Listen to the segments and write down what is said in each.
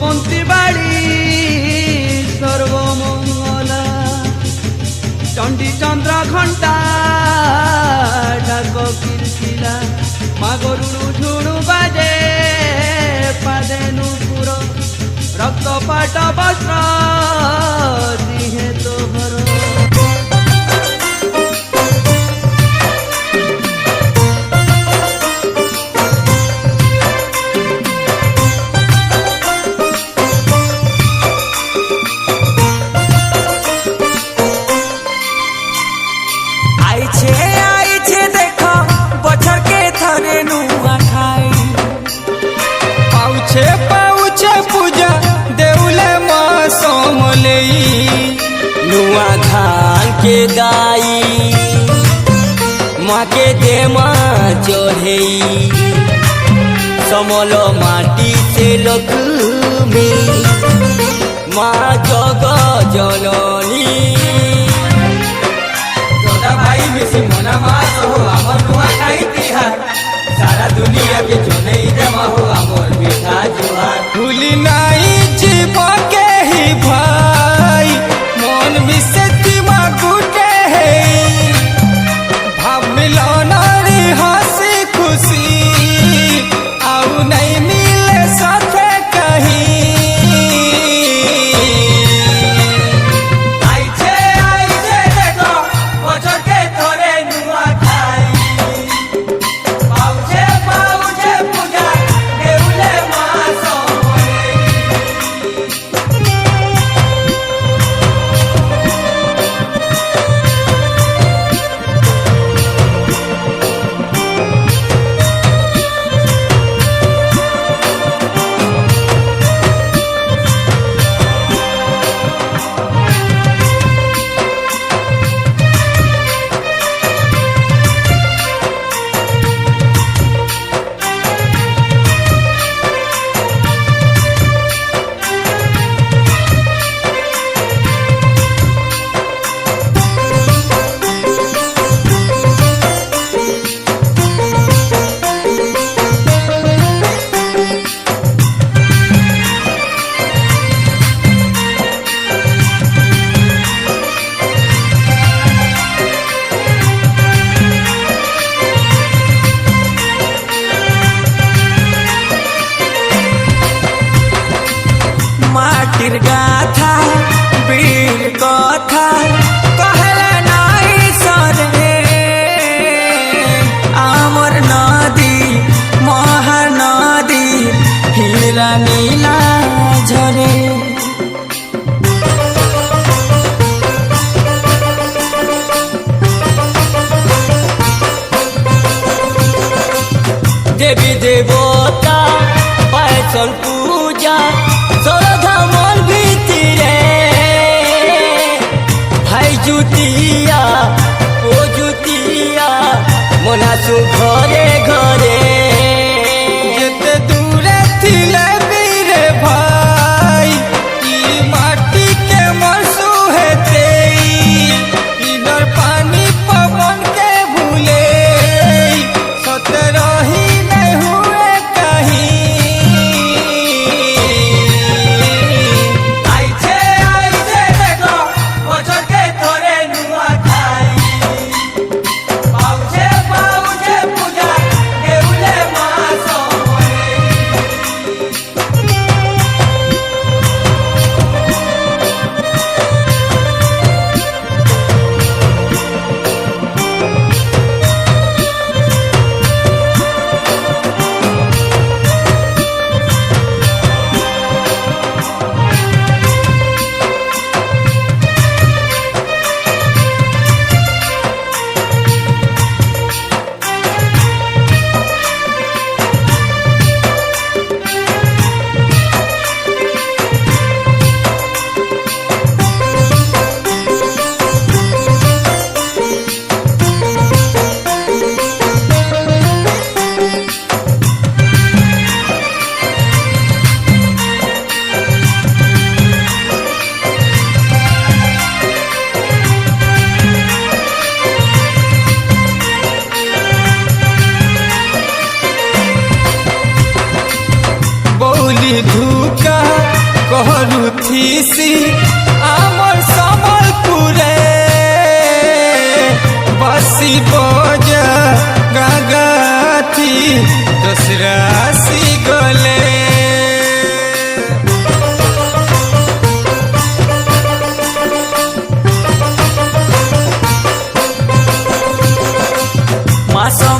शिवबंती बाड़ी सर्वमंगला चंडी चंद्र घंटा डाक किलकिला माँ गरुड़ झुणु बाजे पादे नुपुर रक्त पाट वस्त्र दिहे तोहर पाउछे पूजा देउले माँ सोमलई नुआ धान के दाई माँ के दे माँ चढ़ई समल माटी से लक्ष्मी माँ जग जननी दादा भाई मिसी मना माँ हो आमर नुआ खाई तिहार सारा दुनिया के जनई जमा हो आमर मीठा जुहार भूली नहीं जीव के ही भाई मन मिसती माँ गुटे है भाव मिलाना रे हंसी खुशी आउ नहीं मिले साथे कहीं आइछे देखो बचर के थोड़े नुआ खाई पाउछे पूजा देउले माँ सोमलई माटिर गाथा वीर कथा कहले नाई सरे आमर नदी महानदी हीरा नीला झरे देवी देवता पैसन पूजा सरधा मन भीतरे भाई जुतिया ओ जुतिया मनासु घरे घरे जेते दूरे थिले बीरे भाई ई माटी के मसु हेते इनर पानी पवन के भूले सतरही नहीं हुए कहीं देखो बचर के थोड़े नुआ खाई पाउछे पूजा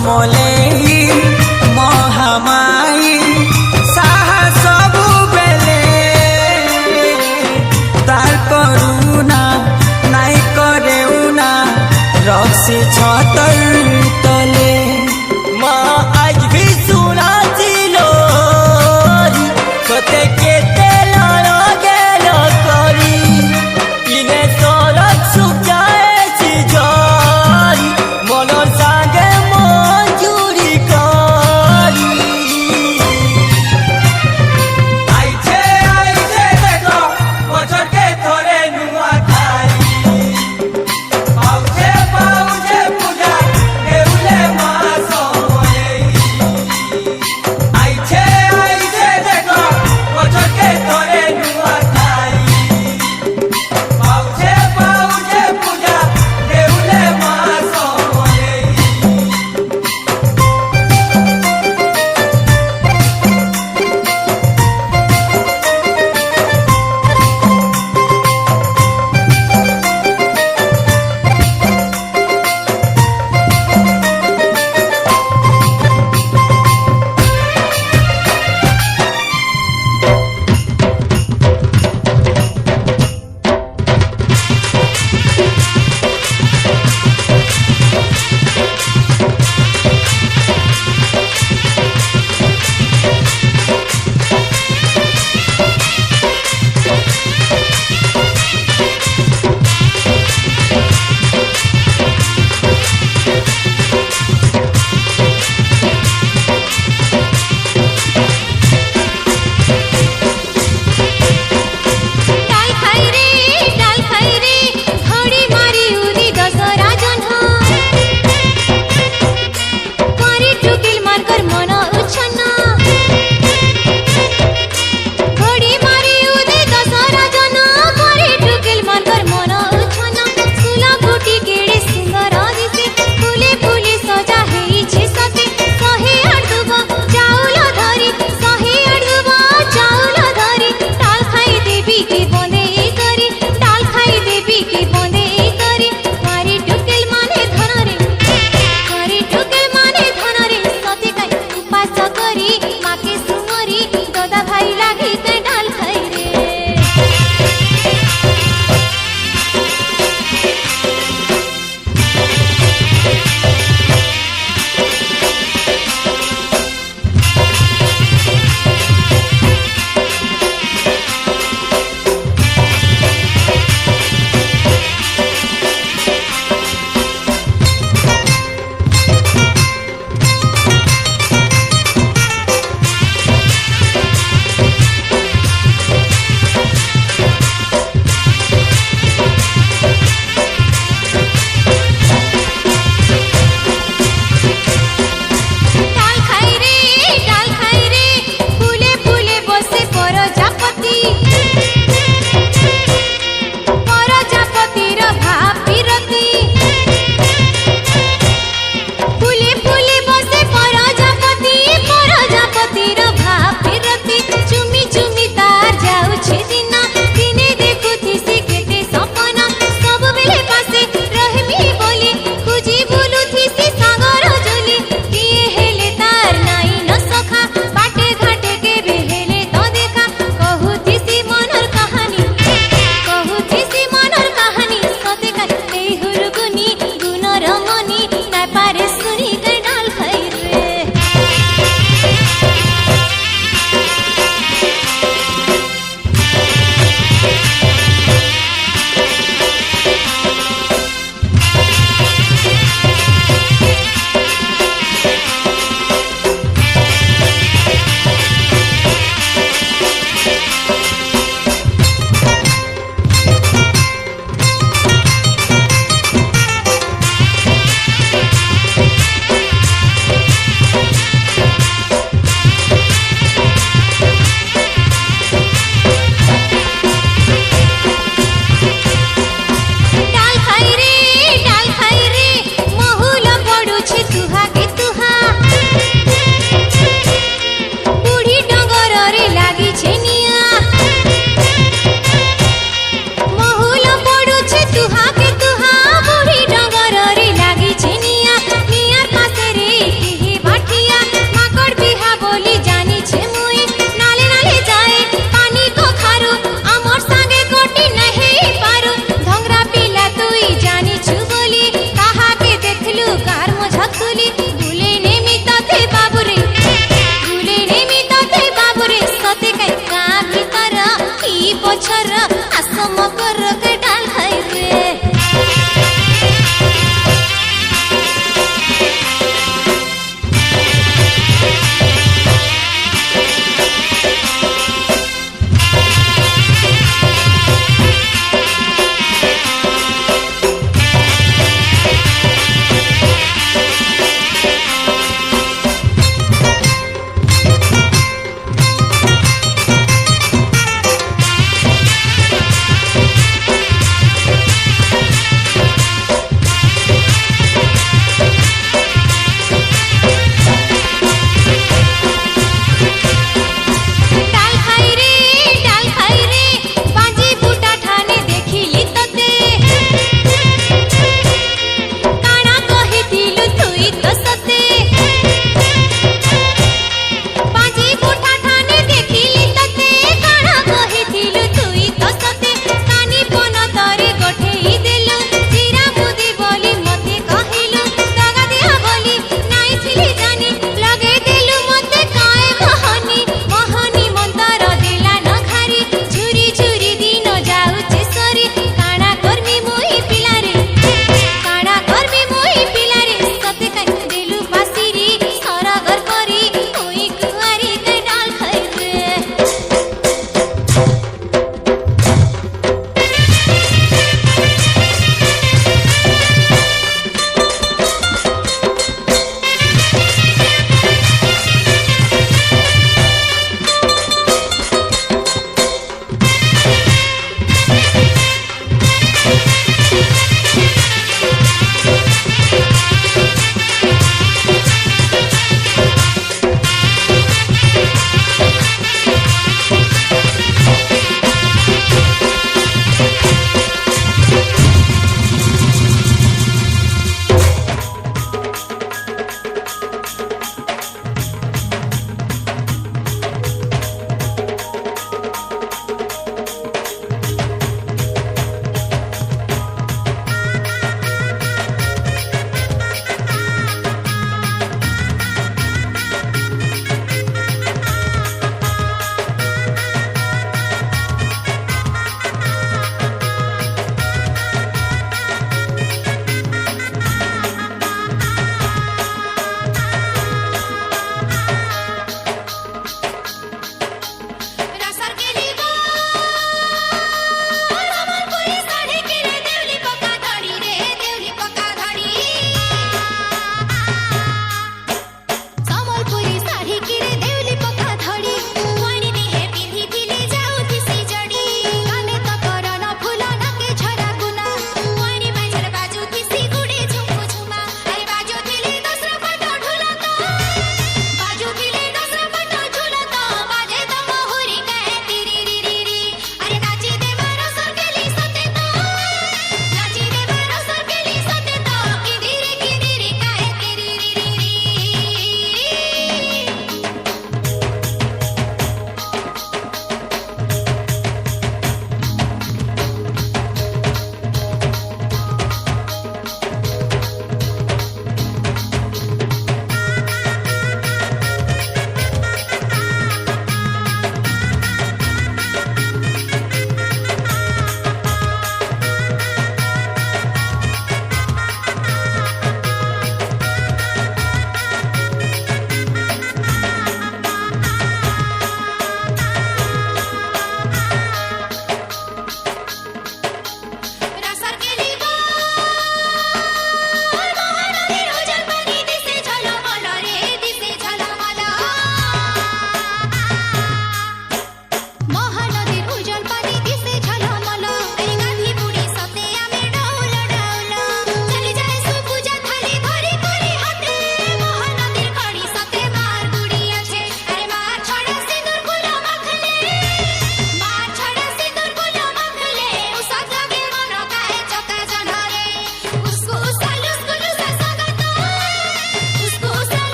समले महामाई साहा सबु बेले तार करुणा नाई करेउना रक्सी छतर तले माँ आज भी सुना चिलो कते केते लड़ गेल करी इने सड़क सुखाए छी जरी मनर सागे मंजूरी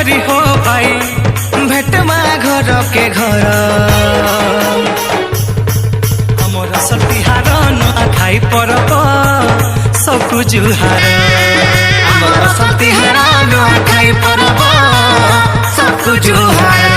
करी हो भाई भेटमा घर के घर हमर सतिहार नुआ खाई परब सबको जुहार हमर सतिहार नुआ खाई परब सबको जुहार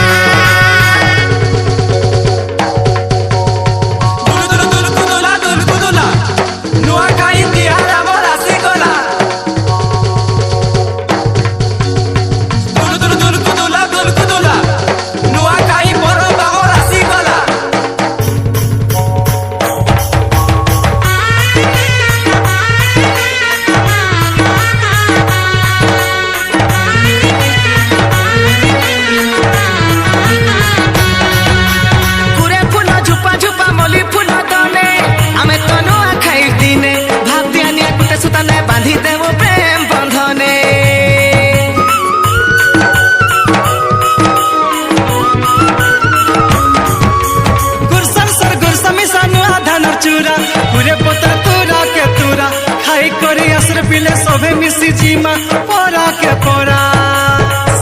सभे मिसी जीमा पोरा के पोरा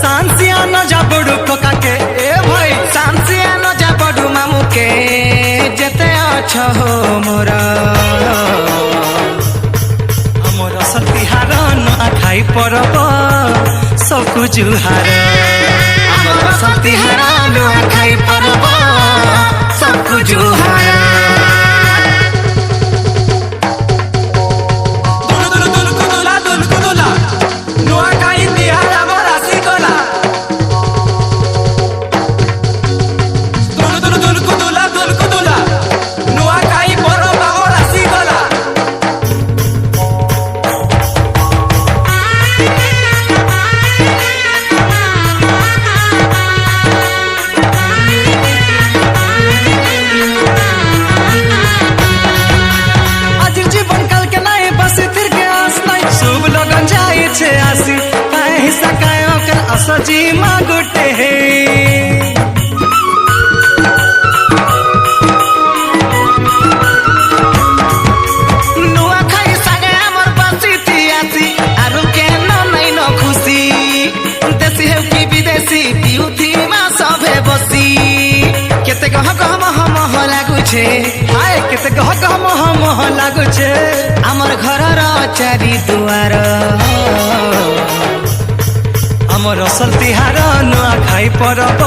सांसिया न जा बड़ू कोका के ए भाई सांसिया न जा बड़ू मामू के जेते अच्छा हो मोरा हमर सतिहार न खाई परब सबको जुहार हमर सतिहार न खाई परब सबको जुहार सजी मागुटे नुआ खाई सागे हमर बसी थियासी आरु के नै न खुशी देसी हेउ कि विदेशी पिउथी मा सभे बसी केते कह हम लागु छे हाय केते कह हम लागु छे हमर घरर चारि दुआर हमर सतिहार नुआ खाई परब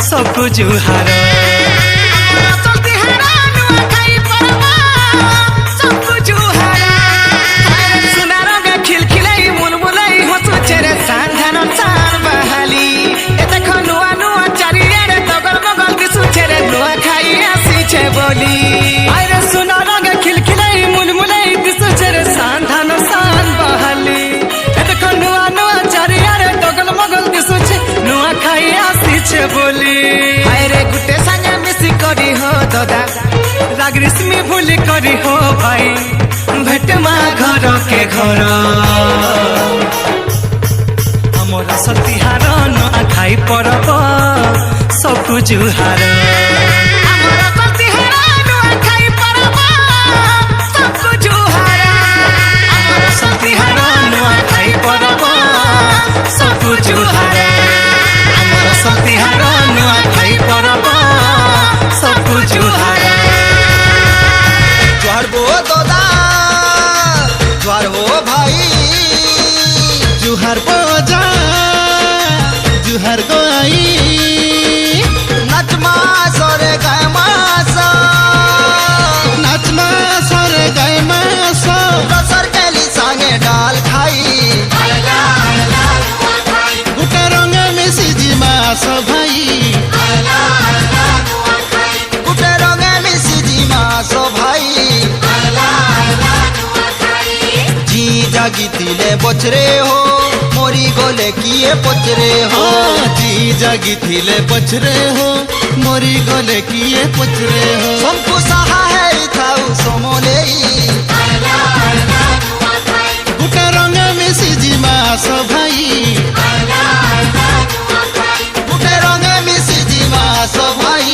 सबको जुहार सुना रंग खिलखिलाई मुलमुलाई हंसु चेरे सांधान चार बहाली ए देख नुआ नुआ चारियारे तगल बगल दिसु चेरे नुआ खाई आसी छे बोली आरे सुना रंग खिलखिलाई मुलमुलाई दिसु चेरे सांधान सान बहाली ए देख नुआ नुआ चारियारे तगल बगल दिसु छे नुआ खाई आसी छे बोली आरे गुटे संगे मिसी करी हो दादा राग रिस्मी भूल करी हो भाई भेटमा घर के घर हमर सतिहार न खाई परब सबको जुहार हमर सतिहार न खाई परब सबको जुहार हमर सतिहार न खाई परब सबको जुहार हमर सतिहार न खाई परब सबको जुहार ज्वार बो दादा ज्वार हो भाई जुहार बोजा जुहार गोई नचमा सरे गए मासा नाचमा सरे गए मासा रसर केली संगे डाल खाई गुटे रंग में सिजी मास भाई गुटे रंगे मिसी जी मासो भाई जी जागी तिले बचरे हो मोरी गोले किए पचरे हो जी जागी थिले पछरे हो मोरी गले किए पछरे हो संपु सहा है थाउ सोमोले गुटे रंग में सिजी मास भाई गुटे रंगे मिसी जी मासो भाई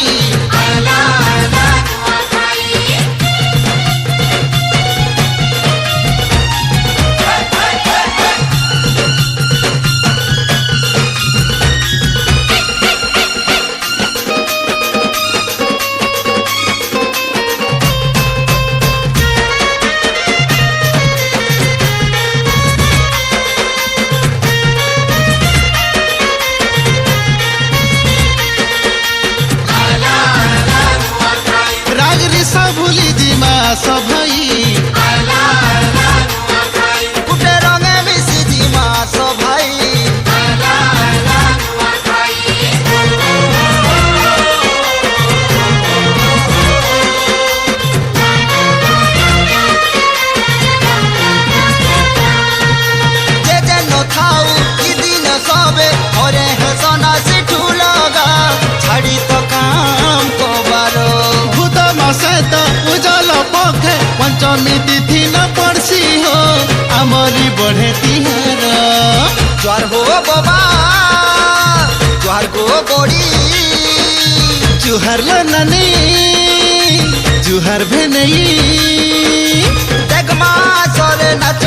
समिति थी न पड़सी हो आमरी बढ़े तिहार ज्वार हो बाबा ज्वार को बड़ी जुहार लो नानी जुहार भेनई देख मा सरे नाच